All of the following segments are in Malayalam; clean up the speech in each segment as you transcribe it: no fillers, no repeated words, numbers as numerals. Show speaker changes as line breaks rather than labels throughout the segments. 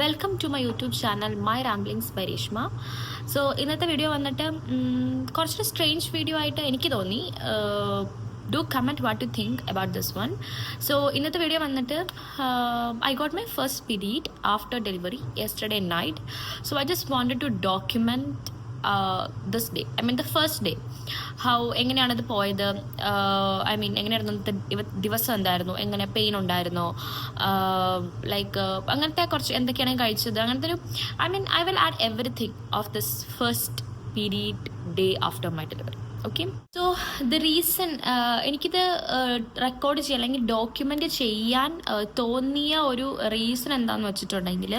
Welcome to my YouTube channel my ramblings by Reshma. So ഇന്നത്തെ വീഡിയോ വന്നിട്ട് കുറച്ചൊരു സ്ട്രേഞ്ച് വീഡിയോ ആയിട്ട് എനിക്ക് തോന്നി. Do comment what you think about this one. So ഇന്നത്തെ വീഡിയോ വന്നിട്ട് I got my first period after delivery yesterday night. So I just wanted to document this day, I mean the first day, how എങ്ങനെയാണത് പോയത്, ഐ മീൻ എങ്ങനെയായിരുന്നു ദിവസം എന്തായിരുന്നു, എങ്ങനെ പെയിൻ ഉണ്ടായിരുന്നോ, ലൈക്ക് അങ്ങനത്തെ കുറച്ച് എന്തൊക്കെയാണ് കഴിച്ചത്, അങ്ങനത്തെ ഒരു I will add everything of this first period day after my delivery. Okay, so the reason എനിക്കിത് റെക്കോർഡ് ചെയ്യാൻ അല്ലെങ്കിൽ ഡോക്യുമെൻ്റ് ചെയ്യാൻ തോന്നിയ ഒരു റീസൺ എന്താണെന്ന് വെച്ചിട്ടുണ്ടെങ്കിൽ,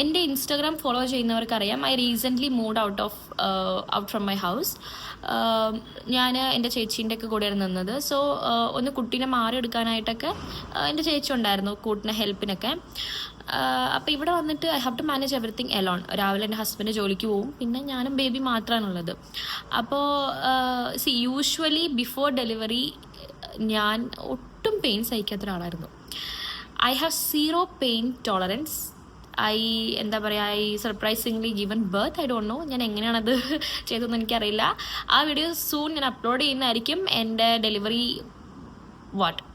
എൻ്റെ ഇൻസ്റ്റാഗ്രാം ഫോളോ ചെയ്യുന്നവർക്കറിയാം, I recently moved out from my house. ഞാൻ എൻ്റെ ചേച്ചീൻ്റെ ഒക്കെ കൂടെയാണ് നിന്നത്. സോ ഒന്ന് കുട്ടീനെ മാറിയെടുക്കാനായിട്ടൊക്കെ എൻ്റെ ചേച്ചി ഉണ്ടായിരുന്നു കൂട്ടിനെ ഹെൽപ്പിനൊക്കെ. അപ്പോൾ ഇവിടെ വന്നിട്ട് I have to manage everything alone. രാവിലെ എൻ്റെ ഹസ്ബൻഡ് ജോലിക്ക് പോവും, പിന്നെ ഞാനും ബേബി മാത്രമാണുള്ളത്. അപ്പോൾ യൂഷ്വലി ബിഫോർ ഡെലിവറി ഞാൻ ഒട്ടും പെയിൻ സഹിക്കാത്ത ഒരാളായിരുന്നു. I have zero pain tolerance. എന്താ പറയുക, surprisingly given birth. I don't no ഞാൻ എങ്ങനെയാണത് ചെയ്തതെന്ന് എനിക്കറിയില്ല. ആ വീഡിയോ സൂൺ ഞാൻ അപ്ലോഡ് ചെയ്യുന്നതായിരിക്കും. എൻ്റെ delivery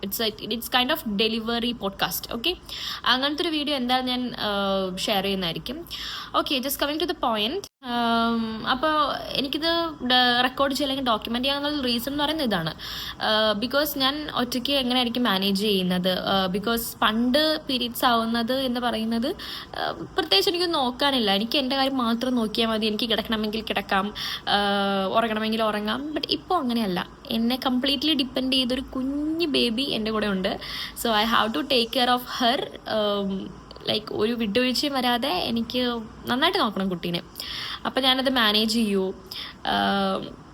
it's kind of delivery podcast. Okay, അങ്ങനത്തെ ഒരു വീഡിയോ എന്തായാലും ഞാൻ ഷെയർ ചെയ്യുന്നതായിരിക്കും. Okay, just coming to the point. അപ്പോൾ എനിക്കിത് റെക്കോർഡ് ചെയ്യുക അല്ലെങ്കിൽ ഡോക്യുമെൻ്റ് ചെയ്യാനുള്ള റീസൺ എന്ന് പറയുന്നത് ഇതാണ്. ബിക്കോസ് ഞാൻ ഒറ്റയ്ക്ക് എങ്ങനെയായിരിക്കും മാനേജ് ചെയ്യുന്നത്. ബിക്കോസ് പണ്ട് പീരീഡ്സ് ആവുന്നത് എന്ന് പറയുന്നത് പ്രത്യേകിച്ച് എനിക്ക് നോക്കാനില്ല. എനിക്ക് എൻ്റെ കാര്യം മാത്രം നോക്കിയാൽ മതി. എനിക്ക് കിടക്കണമെങ്കിൽ കിടക്കാം, ഉറങ്ങണമെങ്കിൽ ഉറങ്ങാം. ബട്ട് ഇപ്പോൾ അങ്ങനെയല്ല. എന്നെ കംപ്ലീറ്റ്ലി ഡിപ്പെൻഡ് ചെയ്തൊരു കുഞ്ഞ് ബേബി എൻ്റെ കൂടെ ഉണ്ട്. So I have to take care of her. Like ഒരു വിട്ടുവീഴ്ചയും വരാതെ എനിക്ക് നന്നായിട്ട് നോക്കണം കുട്ടീനെ. അപ്പം ഞാനത് മാനേജ് ചെയ്യൂ,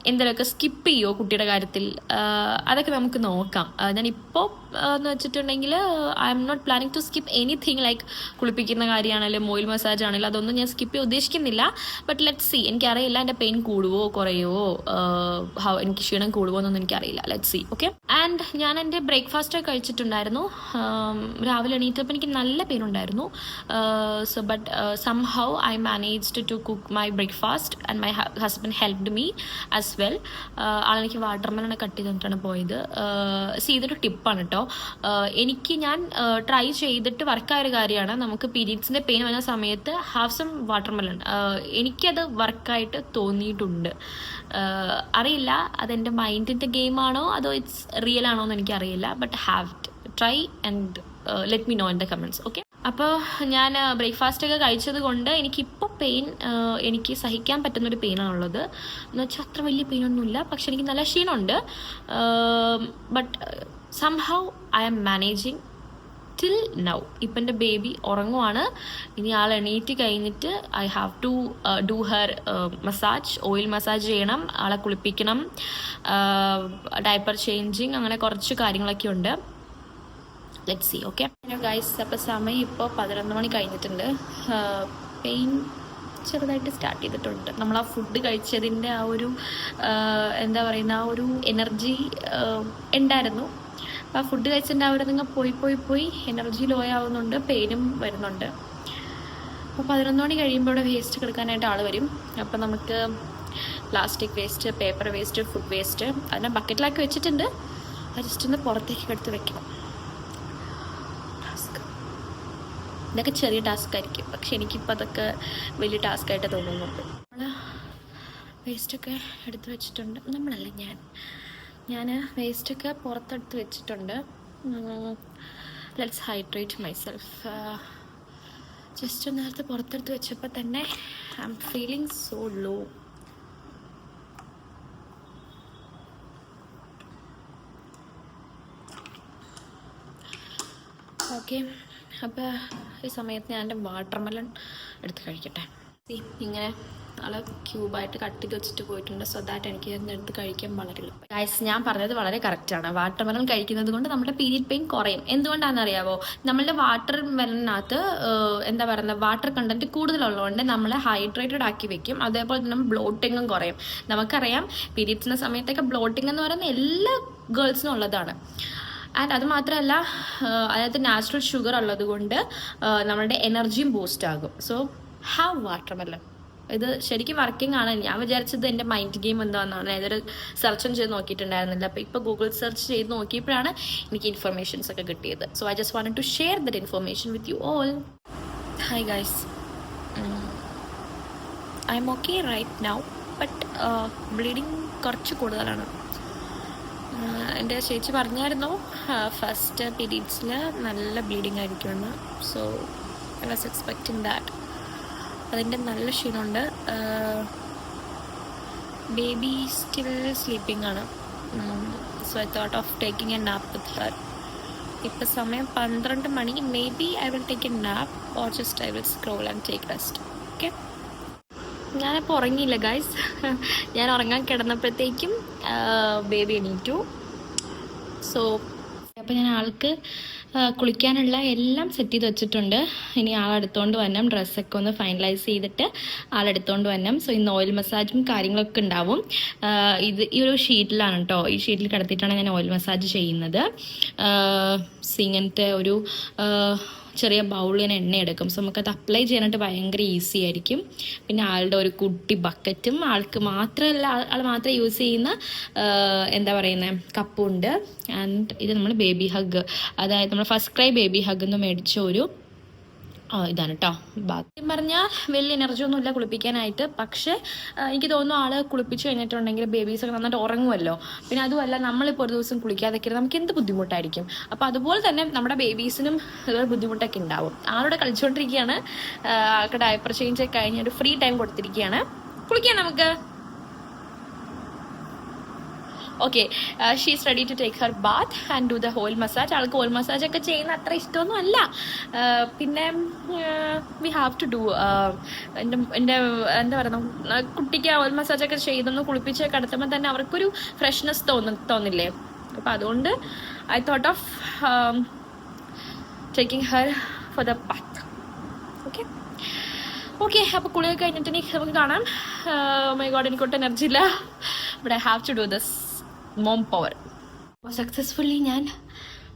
എന്തെങ്കിലുമൊക്കെ സ്കിപ്പ് ചെയ്യുമോ കുട്ടിയുടെ കാര്യത്തിൽ, അതൊക്കെ നമുക്ക് നോക്കാം. ഞാനിപ്പോൾ എന്ന് വെച്ചിട്ടുണ്ടെങ്കിൽ I'm not planning to skip anything. Like കുളിപ്പിക്കുന്ന കാര്യമാണെങ്കിലും ഓയിൽ മസാജ് ആണെങ്കിലും അതൊന്നും ഞാൻ സ്കിപ്പ് ചെയ്യാൻ ഉദ്ദേശിക്കുന്നില്ല. But let see. എനിക്കറിയില്ല എൻ്റെ പെയിൻ കൂടുവോ കുറയുമോ, എനിക്ക് ക്ഷീണം കൂടുവോ എന്നൊന്നും എനിക്കറിയില്ല. Let see. ഓക്കെ, ആൻഡ് ഞാൻ എൻ്റെ ബ്രേക്ക്ഫാസ്റ്റ് കഴിച്ചിട്ടുണ്ടായിരുന്നു. രാവിലെ എണീറ്റപ്പോൾ എനിക്ക് നല്ല പെയിൻ ഉണ്ടായിരുന്നു. So but somehow I managed to cook my breakfast and my husband helped me as well. ആളെനിക്ക് വാട്ടർമെലൺ കട്ട് ചെയ്തിട്ടാണ് പോയത്. ഇതൊരു ടിപ്പാണ് കേട്ടോ. ഞാൻ ട്രൈ ചെയ്തിട്ട് വർക്കായ ഒരു കാര്യമാണ്. നമുക്ക് പീരീഡ്സിൻ്റെ പെയിൻ വരുന്ന സമയത്ത് ഹാവ് സം വാട്ടർമെലൺ. എനിക്കത് വർക്കായിട്ട് തോന്നിയിട്ടുണ്ട്. അറിയില്ല അതെൻ്റെ മൈൻഡിൻ്റെ ഗെയിമാണോ അതോ ഇറ്റ്സ് റിയൽ ആണോ എന്ന് എനിക്കറിയില്ല. But have try and let me know in the comments. Okay, അപ്പോൾ ഞാൻ ബ്രേക്ക്ഫാസ്റ്റൊക്കെ കഴിച്ചത് കൊണ്ട് എനിക്കിപ്പോൾ പെയിൻ എനിക്ക് സഹിക്കാൻ പറ്റുന്നൊരു പെയിനാണുള്ളത്. എന്ന് വെച്ചാൽ അത്ര വലിയ പെയിനൊന്നുമില്ല, പക്ഷെ എനിക്ക് നല്ല ക്ഷീണമുണ്ട്. But somehow I am managing till now. ഇപ്പം എൻ്റെ ബേബി ഉറങ്ങുവാണ്. ഇനി ആൾ എണീറ്റ് കഴിഞ്ഞിട്ട് I have to do her massage, oil massage ചെയ്യണം, ആളെ കുളിപ്പിക്കണം, ഡയപ്പർ ചേഞ്ചിങ്, അങ്ങനെ കുറച്ച് കാര്യങ്ങളൊക്കെ ഉണ്ട്. Let see. ഓക്കെ ഗൈസ്, അപ്പോൾ സമയം ഇപ്പോൾ 11 മണി കഴിഞ്ഞിട്ടുണ്ട്. പെയിൻ ചെറുതായിട്ട് സ്റ്റാർട്ട് ചെയ്തിട്ടുണ്ട്. നമ്മൾ ആ ഫുഡ് കഴിച്ചതിൻ്റെ ആ ഒരു എന്താ പറയുന്ന ആ ഒരു എനർജി ഉണ്ടായിരുന്നു. ആ ഫുഡ് കഴിച്ചതിൻ്റെ അവിടെ നിങ്ങൾ പോയി എനർജി ലോ ആവുന്നുണ്ട്, പെയിനും വരുന്നുണ്ട്. അപ്പോൾ 11 മണി കഴിയുമ്പോൾ ഇവിടെ വേസ്റ്റ് എടുക്കാനായിട്ട് ആൾ വരും. അപ്പോൾ നമുക്ക് plastic waste, paper waste, food waste അതിനെ ബക്കറ്റിലാക്കി വെച്ചിട്ടുണ്ട്. അത് ജസ്റ്റ് ഒന്ന് പുറത്തേക്ക് എടുത്ത് വെക്കണം. ഇതൊക്കെ ചെറിയ ടാസ്ക് ആയിരിക്കും, പക്ഷെ എനിക്കിപ്പോൾ അതൊക്കെ വലിയ ടാസ്ക്കായിട്ട് തോന്നുന്നുണ്ട്. നമ്മൾ വേസ്റ്റൊക്കെ എടുത്ത് വെച്ചിട്ടുണ്ട്. നമ്മളല്ല, ഞാൻ വേസ്റ്റൊക്കെ പുറത്തെടുത്ത് വെച്ചിട്ടുണ്ട്. Let's hydrate myself. ജസ്റ്റ് നേരത്തെ പുറത്തെടുത്ത് വെച്ചപ്പോൾ തന്നെ I'm feeling so low. Okay, അപ്പോൾ ഈ സമയത്ത് ഞാൻ എൻ്റെ വാട്ടർമെലൺ എടുത്ത് കഴിക്കട്ടെ. ഇങ്ങനെ ആൾ ക്യൂബായിട്ട് കട്ട് ചെയ്ത് വെച്ചിട്ട് പോയിട്ടുണ്ട്. സോ ദാറ്റ് എനിക്ക് എടുത്ത് കഴിക്കാൻ വളരെ എളുപ്പം. ഗൈസ്, ഞാൻ പറഞ്ഞത് വളരെ കറക്റ്റാണ്. വാട്ടർമെലൺ കഴിക്കുന്നത് കൊണ്ട് നമ്മുടെ പീരീഡ് പെയിൻ കുറയും. എന്തുകൊണ്ടാണെന്ന് അറിയാമോ? നമ്മളുടെ വാട്ടർമെലണിനകത്ത് എന്താ പറയുന്നത്, വാട്ടർ കണ്ടന്റ് കൂടുതലുള്ളതുകൊണ്ട് നമ്മളെ ഹൈഡ്രേറ്റഡ് ആക്കി വെക്കും. അതേപോലെ തന്നെ ബ്ലോട്ടിങ്ങും കുറയും. നമുക്കറിയാം പീരീഡ്സിൻ്റെ സമയത്തൊക്കെ ബ്ലോട്ടിംഗ് എന്ന് പറയുന്നത് എല്ലാ ഗേൾസിനും ഉള്ളതാണ്. ആൻഡ് അത് മാത്രമല്ല അതിനകത്ത് നാച്ചുറൽ ഷുഗർ ഉള്ളത് കൊണ്ട് നമ്മളുടെ എനർജിയും ബൂസ്റ്റ് ആകും. So have watermelon. ഇത് ശരിക്കും വർക്കിംഗ് ആണ്. ഞാൻ വിചാരിച്ചത് എൻ്റെ മൈൻഡ് ഗെയിം എന്താണെന്നാണ്. ഏതൊരു സെർച്ചും ചെയ്ത് നോക്കിയിട്ടുണ്ടായിരുന്നില്ല. അപ്പോൾ ഇപ്പോൾ ഗൂഗിൾ സെർച്ച് ചെയ്ത് നോക്കിയപ്പോഴാണ് എനിക്ക് ഇൻഫർമേഷൻസ് ഒക്കെ കിട്ടിയത്. So I just wanted to share that information with you all. Hi guys, I'm okay right now, but bleeding കുറച്ച് കൂടുതലാണ്. എൻ്റെ ചേച്ചി പറഞ്ഞായിരുന്നു ഫസ്റ്റ് പീരീഡ്സിൽ നല്ല ബ്ലീഡിങ് ആയിരിക്കുമെന്ന്. So I was expecting that. അതിൻ്റെ നല്ല ക്ഷീണമുണ്ട്. ബേബി സ്റ്റിൽ സ്ലീപ്പിംഗ് ആണ്. So I thought of taking a nap with her. ഇപ്പം സമയം 12 മണി. Maybe I will take a nap or just I will scroll and take rest. Okay, ഞാനിപ്പോൾ ഉറങ്ങിയില്ല ഗൈസ്. ഞാൻ ഉറങ്ങാൻ കിടന്നപ്പോഴത്തേക്കും ബേബി എണീറ്റു. സോ അപ്പോൾ ഞാൻ ആൾക്ക് കുളിക്കാനുള്ള എല്ലാം സെറ്റ് ചെയ്ത് വെച്ചിട്ടുണ്ട്. ഇനി ആളെടുത്തോണ്ട് വരണം. ഡ്രസ്സൊക്കെ ഒന്ന് ഫൈനലൈസ് ചെയ്തിട്ട് ആളെടുത്തോണ്ട് വരണം. സോ ഇന്ന് ഓയിൽ മസാജും കാര്യങ്ങളൊക്കെ ഉണ്ടാവും. ഈ ഒരു ഷീറ്റിലാണ് കേട്ടോ. ഈ ഷീറ്റിൽ കിടത്തിയിട്ടാണ് ഞാൻ ഓയിൽ മസാജ് ചെയ്യുന്നത്. ഇങ്ങനത്തെ ഒരു ചെറിയ ബൗളിൽ ഞാൻ എണ്ണ എടുക്കും. സോ നമുക്കത് അപ്ലൈ ചെയ്യാനായിട്ട് ഭയങ്കര ഈസി ആയിരിക്കും. പിന്നെ ആളുടെ ഒരു കുട്ടി ബക്കറ്റും, ആൾക്ക് മാത്രമല്ല, ആൾ മാത്രം യൂസ് ചെയ്യുന്ന എന്താ പറയുന്നത് കപ്പുണ്ട്. ആൻഡ് ഇത് നമ്മൾ ബേബി ഹഗ്, അതായത് നമ്മൾ ഫസ്റ്റ് ക്രൈ ബേബി ഹഗ് എന്ന് മേടിച്ച ഒരു ഇതാണ് കേട്ടോ. ബാക്കി പറഞ്ഞാൽ വലിയ എനർജി ഒന്നും ഇല്ല കുളിപ്പിക്കാനായിട്ട്. പക്ഷേ എനിക്ക് തോന്നുന്നു ആൾ കുളിപ്പിച്ച് കഴിഞ്ഞിട്ടുണ്ടെങ്കിൽ ബേബീസൊക്കെ നന്നായിട്ട് ഉറങ്ങുമല്ലോ. പിന്നെ അതുമല്ല, നമ്മളിപ്പോൾ ഒരു ദിവസം കുളിക്കാതൊക്കെ നമുക്ക് എന്ത് ബുദ്ധിമുട്ടായിരിക്കും. അപ്പോൾ അതുപോലെ തന്നെ നമ്മുടെ ബേബീസിനും ഇതുപോലെ ബുദ്ധിമുട്ടൊക്കെ ഉണ്ടാവും. ആളോടെ കളിച്ചുകൊണ്ടിരിക്കുകയാണ്. ആൾക്ക് ഡയപ്പർ ചേഞ്ച് ഒക്കെ കഴിഞ്ഞ് ഒരു ഫ്രീ ടൈം കൊടുത്തിരിക്കുകയാണ്. കുളിക്കാം നമുക്ക്. Okay, she is ready to take her bath and do the oil massage. ആൾക്ക് ഓയിൽ മസാജ് ഒക്കെ ചെയ്യുന്ന അത്ര ഇഷ്ടമൊന്നും അല്ല. പിന്നെ വി ഹാവ് ടു ഡു. എൻ്റെ എന്താ പറയുക, കുട്ടിക്ക് ഓയിൽ മസാജൊക്കെ ചെയ്തൊന്ന് കുളിപ്പിച്ച് കിടത്തുമ്പോൾ തന്നെ അവർക്കൊരു ഫ്രഷ്നെസ് തോന്നില്ലേ. അപ്പോൾ അതുകൊണ്ട് I thought of taking her for the bath. Okay, അപ്പോൾ കുളിയൊക്കെ കഴിഞ്ഞിട്ട് നമുക്ക് കാണാം. മൈ ഗോഡ്, എനിക്കൊട്ട് എനർജി ഇല്ല. But I have to do this mom power. അപ്പോൾ സക്സസ്ഫുള്ളി ഞാൻ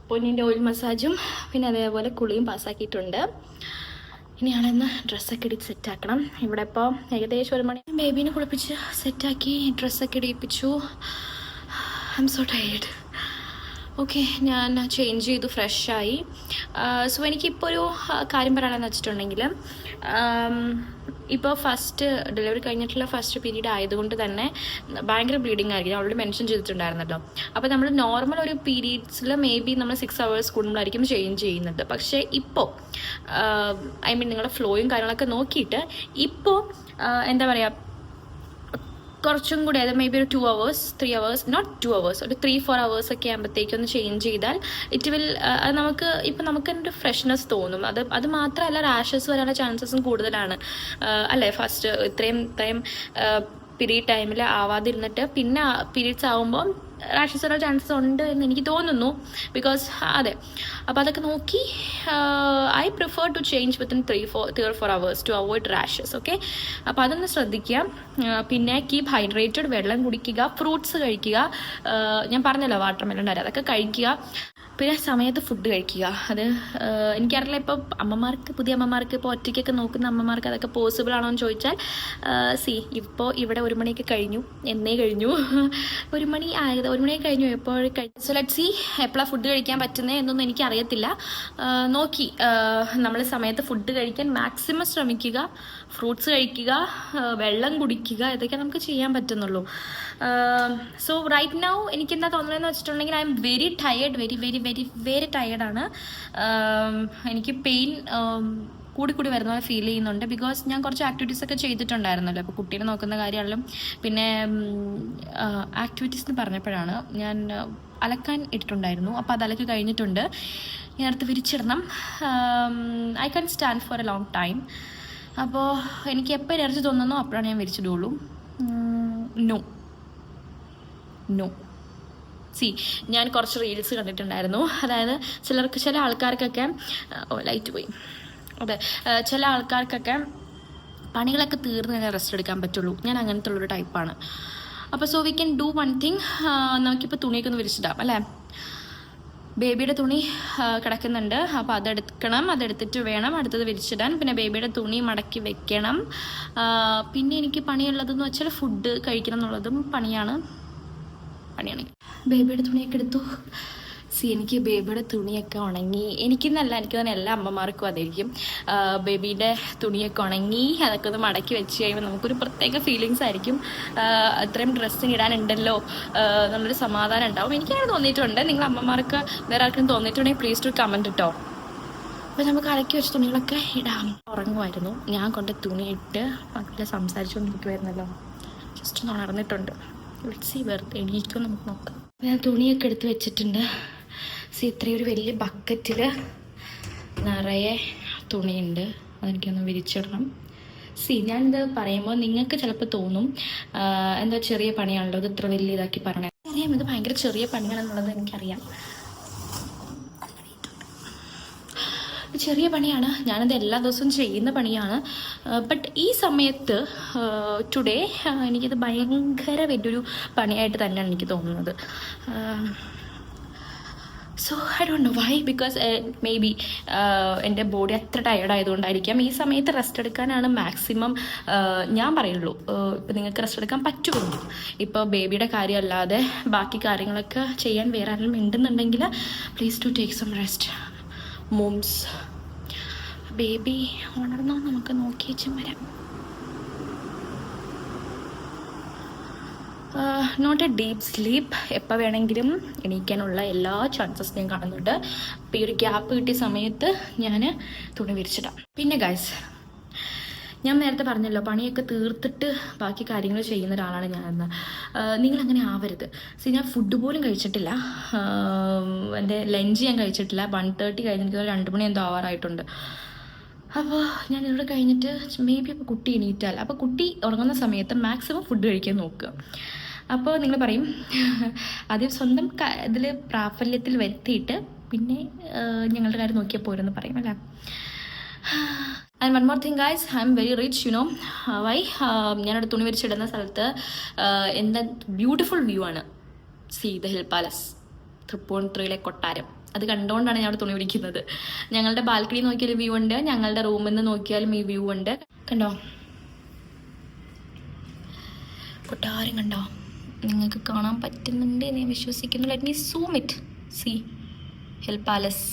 പൊന്നിൻ്റെ ഓയിൽ മസാജും പിന്നെ അതേപോലെ കുളിയും പാസ്സാക്കിയിട്ടുണ്ട്. ഇനിയാണെന്ന് ഡ്രസ്സൊക്കെ ഇടിച്ച് സെറ്റാക്കണം. ഇവിടെ ഇപ്പോൾ ഏകദേശം 1 മണി. ബേബീനെ കുളിപ്പിച്ച് സെറ്റാക്കി ഡ്രസ്സൊക്കെ ഇടിപ്പിച്ചു. I'm so tired. Okay, ഞാൻ ചേഞ്ച് ചെയ്തു, ഫ്രഷായി. സോ എനിക്കിപ്പോൾ ഒരു കാര്യം പറയാനെന്ന് വെച്ചിട്ടുണ്ടെങ്കിൽ, ഇപ്പോൾ ഫസ്റ്റ് ഡെലിവറി കഴിഞ്ഞിട്ടുള്ള ഫസ്റ്റ് പീരീഡ് ആയതുകൊണ്ട് തന്നെ ഭയങ്കര ബ്ലീഡിങ് ആയിരിക്കും. ഞാൻ ഓൾറെഡി മെൻഷൻ ചെയ്തിട്ടുണ്ടായിരുന്നല്ലോ. അപ്പോൾ നമ്മൾ നോർമൽ ഒരു പീരീഡ്സിൽ മേ ബി നമ്മൾ 6 hours കൂടുമ്പോഴായിരിക്കും ചേഞ്ച് ചെയ്യുന്നത്. പക്ഷേ ഇപ്പോൾ ഐ മീൻ നിങ്ങളുടെ ഫ്ലോയും കാര്യങ്ങളൊക്കെ നോക്കിയിട്ട് ഇപ്പോൾ എന്താ പറയുക, കുറച്ചും കൂടി, അത് മേ ബി ഒരു 2 hours 3 hours, നോട്ട് 2 hours, ഒരു 3-4 hours ഒക്കെ ആകുമ്പോഴത്തേക്കും ഒന്ന് ചേഞ്ച് ചെയ്താൽ ഇറ്റ് വിൽ നമുക്ക് ഇപ്പം നമുക്ക് ഒരു ഫ്രഷ്നെസ് തോന്നും. അത് മാത്രമല്ല, റാഷസ് വരാനുള്ള ചാൻസസും കൂടുതലാണ് അല്ലേ. ഫസ്റ്റ് ഇത്രയും പീരീഡ് ടൈമിൽ ആവാതിരുന്നിട്ട് പിന്നെ പീരീഡ്സ് ആകുമ്പോൾ റാഷസ് വരാൻ ചാൻസസ് ഉണ്ട് എന്ന് എനിക്ക് തോന്നുന്നു. ബിക്കോസ് അതെ, അപ്പോൾ അതൊക്കെ നോക്കി I prefer to change within 3-4 hours to avoid rashes. Okay, അപ്പോൾ അതൊന്ന് ശ്രദ്ധിക്കുക. പിന്നെ കീപ് ഹൈഡ്രേറ്റഡ്, വെള്ളം കുടിക്കുക, ഫ്രൂട്ട്സ് കഴിക്കുക. ഞാൻ പറഞ്ഞല്ലോ വാട്ടർമെലൺ വരെ, അതൊക്കെ കഴിക്കുക. പിന്നെ സമയത്ത് ഫുഡ് കഴിക്കുക. അത് എനിക്കറിയില്ല, ഇപ്പോൾ പുതിയ അമ്മമാർക്ക്, ഇപ്പോൾ ഒറ്റയ്ക്കൊക്കെ നോക്കുന്ന അമ്മമാർക്ക് അതൊക്കെ പോസിബിൾ ആണോ എന്ന് ചോദിച്ചാൽ, ഇപ്പോൾ ഇവിടെ 1 മണിയൊക്കെ കഴിഞ്ഞു. എന്നേ കഴിഞ്ഞു 1 മണി ആയത്, 1 മണിയൊക്കെ കഴിഞ്ഞു. എപ്പോഴും കഴിഞ്ഞു. സോ ലെറ്റ് സീ എപ്പോഴാണ് ഫുഡ് കഴിക്കാൻ പറ്റുന്നത് എന്നൊന്നും എനിക്കറിയത്തില്ല. നോക്കി നമ്മൾ സമയത്ത് ഫുഡ് കഴിക്കാൻ മാക്സിമം ശ്രമിക്കുക. ഫ്രൂട്ട്സ് കഴിക്കുക, വെള്ളം കുടിക്കുക, ഇതൊക്കെ നമുക്ക് ചെയ്യാൻ പറ്റുന്നുള്ളൂ. സോ റൈറ്റ് നൗ എനിക്കെന്താ തോന്നുന്നതെന്ന് വെച്ചിട്ടുണ്ടെങ്കിൽ I'm very tired, very very very very ടയേർഡാണ്. എനിക്ക് പെയിൻ കൂടി വരുന്ന പോലെ ഫീൽ ചെയ്യുന്നുണ്ട്. ബിക്കോസ് ഞാൻ കുറച്ച് ആക്ടിവിറ്റീസ് ഒക്കെ ചെയ്തിട്ടുണ്ടായിരുന്നല്ലോ. അപ്പോൾ കുട്ടീനെ നോക്കുന്ന കാര്യമാണെങ്കിലും പിന്നെ ആക്ടിവിറ്റീസ് എന്ന് പറഞ്ഞപ്പോഴാണ് ഞാൻ അലക്കാൻ ഇട്ടിട്ടുണ്ടായിരുന്നു. അപ്പോൾ അത് അലക്ക് കഴിഞ്ഞിട്ടുണ്ട്. ഞാൻ അടുത്ത് വിരിച്ചിടണം. I can stand for a long time. അപ്പോൾ എനിക്ക് എപ്പോൾ എനർജി തോന്നുന്നോ അപ്പോഴാണ് ഞാൻ വിരിച്ചിടുള്ളൂ. നോ ഞാൻ കുറച്ച് റീൽസ് കണ്ടിട്ടുണ്ടായിരുന്നു. അതായത് ചില ആൾക്കാർക്കൊക്കെ ലൈറ്റ് പോയി, അതെ, ചില ആൾക്കാർക്കൊക്കെ പണികളൊക്കെ തീർന്ന് കഴിഞ്ഞാൽ റെസ്റ്റ് എടുക്കാൻ പറ്റുള്ളൂ. ഞാൻ അങ്ങനത്തെ ഉള്ളൊരു ടൈപ്പാണ്. അപ്പോൾ so we can do one thing. നമുക്കിപ്പോൾ തുണിയൊക്കെ ഒന്ന് വിരിച്ചിടാം അല്ലേ. ബേബിയുടെ തുണി കിടക്കുന്നുണ്ട്. അപ്പോൾ അതെടുത്തിട്ട് വേണം അടുത്തത് വിരിച്ചിടാൻ. പിന്നെ ബേബിയുടെ തുണി മടക്കി വെക്കണം. പിന്നെ എനിക്ക് പണിയുള്ളതെന്ന് വെച്ചാൽ ഫുഡ് കഴിക്കണം എന്നുള്ളതും പണിയാണ്. ബേബിയുടെ തുണിയൊക്കെ എടുത്തു. എനിക്ക് ബേബിയുടെ തുണിയൊക്കെ ഉണങ്ങി. എനിക്കെന്നല്ല, എനിക്ക് തന്നെ എല്ലാ അമ്മമാർക്കും അതായിരിക്കും. ബേബിയുടെ തുണിയൊക്കെ ഉണങ്ങി അതൊക്കെ ഒന്ന് മടക്കി വെച്ച് കഴിയുമ്പോൾ നമുക്കൊരു പ്രത്യേക ഫീലിങ്സ് ആയിരിക്കും. അത്രയും ഡ്രസ്സിന് ഇടാനുണ്ടല്ലോ നല്ലൊരു സമാധാനം ഉണ്ടാവും. എനിക്കങ്ങനെ തോന്നിയിട്ടുണ്ട്. നിങ്ങൾ അമ്മമാർക്ക് വേറെ ആർക്കും തോന്നിയിട്ടുണ്ടെങ്കിൽ പ്ലീസ് ടു കമൻറ്റ് കേട്ടോ. അപ്പോൾ നമുക്ക് അലക്കി വെച്ച തുണികളൊക്കെ ഇടാം. ഉറങ്ങുമായിരുന്നു. ഞാൻ കൊണ്ട് തുണിയിട്ട് മക്കളെ സംസാരിച്ചുകൊണ്ടിരിക്കുമായിരുന്നല്ലോ. ജസ്റ്റ് ഒന്ന് ഉണർന്നിട്ടുണ്ട്. വെറുതെ എണീക്കും, നമുക്ക് നോക്കാം. ഞാൻ തുണിയൊക്കെ എടുത്ത് വെച്ചിട്ടുണ്ട്. ഇത്രയൊരു വലിയ ബക്കറ്റിൽ നിറയെ തുണിയുണ്ട്. അതെനിക്കൊന്ന് വിരിച്ചിടണം. ഞാനിത് പറയുമ്പോൾ നിങ്ങൾക്ക് ചിലപ്പോൾ തോന്നും എന്താ ചെറിയ പണിയാണല്ലോ, ഇത് ഇത്ര വലിയ ഇതാക്കി പറഞ്ഞത്. അറിയാം, ഇത് ഭയങ്കര ചെറിയ പണിയാണെന്നുള്ളത് എനിക്കറിയാം. ചെറിയ പണിയാണ്, ഞാനത് എല്ലാ ദിവസവും ചെയ്യുന്ന പണിയാണ്. ബട്ട് ഈ സമയത്ത് ടുഡേ എനിക്കിത് ഭയങ്കര വലിയൊരു പണിയായിട്ട് തന്നെയാണ് എനിക്ക് തോന്നുന്നത്. So I don't know why, because maybe എൻ്റെ ബോഡി അത്ര ടയർഡായതുകൊണ്ടായിരിക്കാം. ഈ സമയത്ത് റെസ്റ്റ് എടുക്കാനാണ് മാക്സിമം ഞാൻ പറയുള്ളൂ. ഇപ്പം നിങ്ങൾക്ക് റെസ്റ്റ് എടുക്കാൻ പറ്റുമെങ്കിൽ, ഇപ്പോൾ ബേബിയുടെ കാര്യമല്ലാതെ ബാക്കി കാര്യങ്ങളൊക്കെ ചെയ്യാൻ വേറെ ആരെങ്കിലും ഉണ്ടെന്നുണ്ടെങ്കിൽ please to take some rest. Moms baby ഉണർന്നോ, നമുക്ക് നോക്കിയേച്ചും വരാം. Not a deep sleep. എപ്പോൾ വേണമെങ്കിലും എണീക്കാനുള്ള എല്ലാ ചാൻസസ് ഞാൻ കാണുന്നുണ്ട്. അപ്പോൾ ഈ ഒരു ഗ്യാപ്പ് കിട്ടിയ സമയത്ത് ഞാൻ തുണി വിരിച്ചിടാം. പിന്നെ ഗൈസ്, ഞാൻ നേരത്തെ പറഞ്ഞല്ലോ പണിയൊക്കെ തീർത്തിട്ട് ബാക്കി കാര്യങ്ങൾ ചെയ്യുന്ന ഒരാളാണ് ഞാനെന്ന്. നിങ്ങളങ്ങനെ ആവരുത്. ഞാൻ ഫുഡ് പോലും കഴിച്ചിട്ടില്ല. എൻ്റെ ലഞ്ച് ഞാൻ കഴിച്ചിട്ടില്ല. 1:30 കഴിഞ്ഞിട്ട് 2 മണി എന്തോ ആവാറായിട്ടുണ്ട്. അപ്പോൾ ഞാൻ ഇവിടെ കഴിഞ്ഞിട്ട് മേ ബി അപ്പോൾ കുട്ടി എണീറ്റാൽ, അപ്പോൾ കുട്ടി ഉറങ്ങുന്ന സമയത്ത് മാക്സിമം ഫുഡ് കഴിക്കാൻ നോക്കുക. അപ്പോൾ നിങ്ങൾ പറയും ആദ്യം സ്വന്തം ഇതിൽ പ്രാബല്യത്തിൽ വരുത്തിയിട്ട് പിന്നെ ഞങ്ങളുടെ കാര്യം നോക്കിയാൽ പോരെന്ന് പറയും അല്ലേ. And one more thing guys, I'm very rich, you know why. ഞാനവിടെ തുണി വിരിച്ചിടുന്ന സ്ഥലത്ത് എന്താ ബ്യൂട്ടിഫുൾ വ്യൂ ആണ്. ദ ഹിൽ പാലസ്, തൃപ്പൂണിത്തുറയിലെ കൊട്ടാരം. അത് കണ്ടുകൊണ്ടാണ് ഞാൻ അവിടെ തുണി വിരിക്കുന്നത്. ഞങ്ങളുടെ ബാൽക്കണി നോക്കിയാലും വ്യൂ ഉണ്ട്, ഞങ്ങളുടെ റൂമിൽ നിന്ന് നോക്കിയാലും ഈ വ്യൂ ഉണ്ട്. കണ്ടോ കൊട്ടാരം, കണ്ടോ? നിങ്ങൾക്ക് കാണാൻ പറ്റുന്നുണ്ട് എന്ന് ഞാൻ വിശ്വസിക്കുന്നു. Let me zoom it. See hill palace.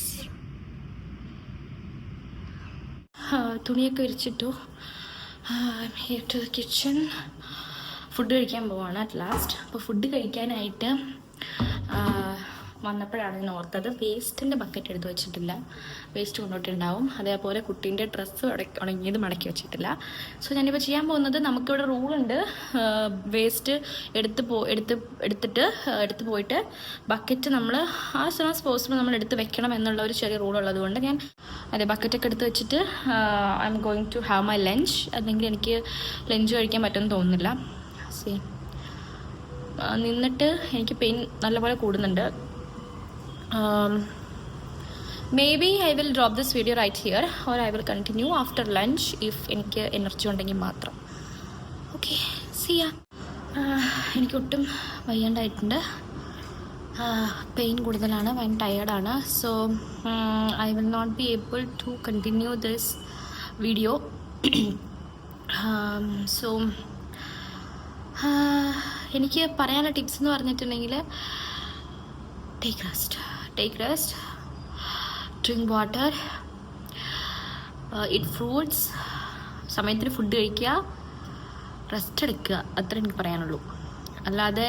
തുണിയൊക്കെ വിരിച്ചിട്ടു. Here to the kitchen. Food കഴിക്കാൻ പോവാണ് അറ്റ് ലാസ്റ്റ്. അപ്പോൾ ഫുഡ് കഴിക്കാനായിട്ട് വന്നപ്പോഴാണ് ഞാൻ ഓർത്തത് വേസ്റ്റിൻ്റെ ബക്കറ്റ് എടുത്ത് വെച്ചിട്ടില്ല. വേസ്റ്റ് കൊണ്ടുപോയിട്ടുണ്ടാവും. അതേപോലെ കുട്ടീൻ്റെ ഡ്രസ്സ് ഉണങ്ങിയത് മടക്കി വെച്ചിട്ടില്ല. സോ ഞാനിപ്പോൾ ചെയ്യാൻ പോകുന്നത്, നമുക്കിവിടെ റൂളുണ്ട്, വേസ്റ്റ് എടുത്ത് പോയിട്ട് ബക്കറ്റ് നമ്മൾ ആ സമയം പോസിബിൾ നമ്മൾ എടുത്ത് വെക്കണം എന്നുള്ള ഒരു ചെറിയ റൂൾ ഉള്ളത് കൊണ്ട് ഞാൻ ബക്കറ്റൊക്കെ എടുത്ത് വെച്ചിട്ട് I'm going to have my lunch. അല്ലെങ്കിൽ എനിക്ക് ലഞ്ച് കഴിക്കാൻ പറ്റുമെന്ന് തോന്നുന്നില്ല. നിന്നിട്ട് എനിക്ക് പെയിൻ നല്ലപോലെ കൂടുന്നുണ്ട്. Maybe I will drop this video right here, or I will continue after lunch if എനിക്ക് എനർജി ഉണ്ടെങ്കിൽ മാത്രം. Okay, see ya. എനിക്ക് ഒട്ടും വയ്യാണ്ടായിട്ടുണ്ട്. പെയിൻ കൂടുതലാണ്, ഭയങ്കര ടയേർഡാണ്. So I will not be able to continue this video. So എനിക്ക് പറയാനുള്ള ടിപ്സ് എന്ന് പറഞ്ഞിട്ടുണ്ടെങ്കിൽ, take rest, drink water, eat fruits, സമയത്തിന് ഫുഡ് കഴിക്കുക, റെസ്റ്റ് എടുക്കുക. അത്ര എനിക്ക് പറയാനുള്ളൂ. അല്ലാതെ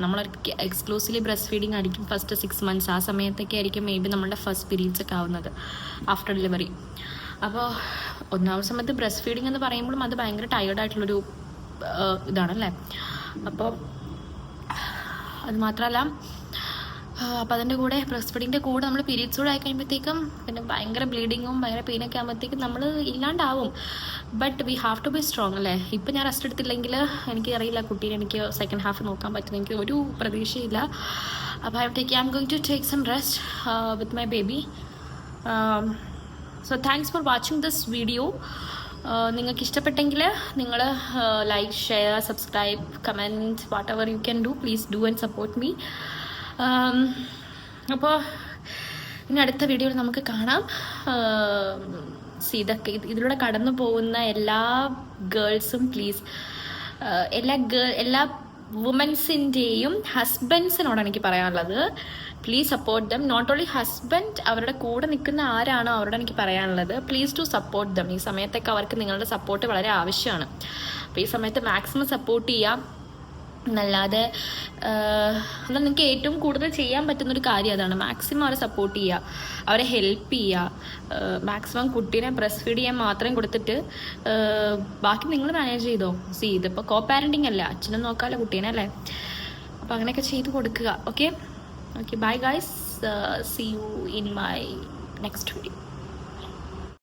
നമ്മൾ എക്സ്ക്ലൂസീവ്ലി ബ്രസ്റ്റ് ഫീഡിങ് ആയിരിക്കും ഫസ്റ്റ് 6 months. ആ സമയത്തൊക്കെ ആയിരിക്കും മേ ബി നമ്മളുടെ ഫസ്റ്റ് പീരീഡ്സ് ഒക്കെ ആവുന്നത് ആഫ്റ്റർ ഡെലിവറി. അപ്പോൾ ഒന്നാമത്തെ സമയത്ത് ബ്രസ്റ്റ് ഫീഡിങ് എന്ന് പറയുമ്പോഴും അത് ഭയങ്കര ടയേർഡായിട്ടുള്ളൊരു ഇതാണല്ലേ. അപ്പോൾ അത് മാത്രമല്ല, അപ്പോൾ അതിൻ്റെ കൂടെ ബ്രസ്റ്റ് ഫീഡിങ്ങിൻ്റെ കൂടെ നമ്മൾ പീരീഡ്സ് കൂടെ ആയി കഴിയുമ്പോഴത്തേക്കും പിന്നെ ഭയങ്കര ബ്ലീഡിങ്ങും ഭയങ്കര പെയിനൊക്കെ ആകുമ്പോഴത്തേക്കും നമ്മൾ ഇല്ലാണ്ടാവും. But we have to be strong അല്ലേ. ഇപ്പം ഞാൻ റെസ്റ്റ് എടുത്തില്ലെങ്കിൽ എനിക്ക് അറിയില്ല കുട്ടീനെ എനിക്ക് സെക്കൻഡ് ഹാഫ് നോക്കാൻ പറ്റുന്ന എനിക്ക് ഒരു പ്രതീക്ഷയില്ല. അപ്പോൾ I'm going to take some rest with my baby. So thanks for watching this video. നിങ്ങൾക്ക് ഇഷ്ടപ്പെട്ടെങ്കിൽ നിങ്ങൾ like, share, subscribe, comment, whatever you can do, please do and support me. അപ്പോൾ ഇനി അടുത്ത വീഡിയോയിൽ നമുക്ക് കാണാം. ഇതൊക്കെ ഇതിലൂടെ കടന്നു പോകുന്ന എല്ലാ ഗേൾസും പ്ലീസ്, എല്ലാ വുമൻസിൻ്റെയും ഹസ്ബൻഡ്സിനോടാണ് എനിക്ക് പറയാനുള്ളത്. Please support them. Not only husband, അവരുടെ കൂടെ നിൽക്കുന്ന ആരാണോ അവരോട് എനിക്ക് പറയാനുള്ളത്, പ്ലീസ് ടു സപ്പോർട്ട് ദം. ഈ സമയത്തൊക്കെ അവർക്ക് നിങ്ങളുടെ സപ്പോർട്ട് വളരെ ആവശ്യമാണ്. അപ്പോൾ ഈ സമയത്ത് മാക്സിമം സപ്പോർട്ട് ചെയ്യാം എന്നല്ലാതെ അത് നിങ്ങൾക്ക് ഏറ്റവും കൂടുതൽ ചെയ്യാൻ പറ്റുന്നൊരു കാര്യം അതാണ്. മാക്സിമം അവരെ സപ്പോർട്ട് ചെയ്യുക, അവരെ ഹെൽപ്പ് ചെയ്യുക. മാക്സിമം കുട്ടീനെ ബ്രസ്റ്റ് ഫീഡ് ചെയ്യാൻ മാത്രം കൊടുത്തിട്ട് ബാക്കി നിങ്ങൾ മാനേജ് ചെയ്തോ. ഇതിപ്പോൾ കോ പാരൻറ്റിങ് അല്ല, അച്ഛനും നോക്കാമല്ലോ കുട്ടീനെ അല്ലേ. അപ്പോൾ അങ്ങനെയൊക്കെ ചെയ്ത് കൊടുക്കുക. Okay, bye guys, see you in my next video.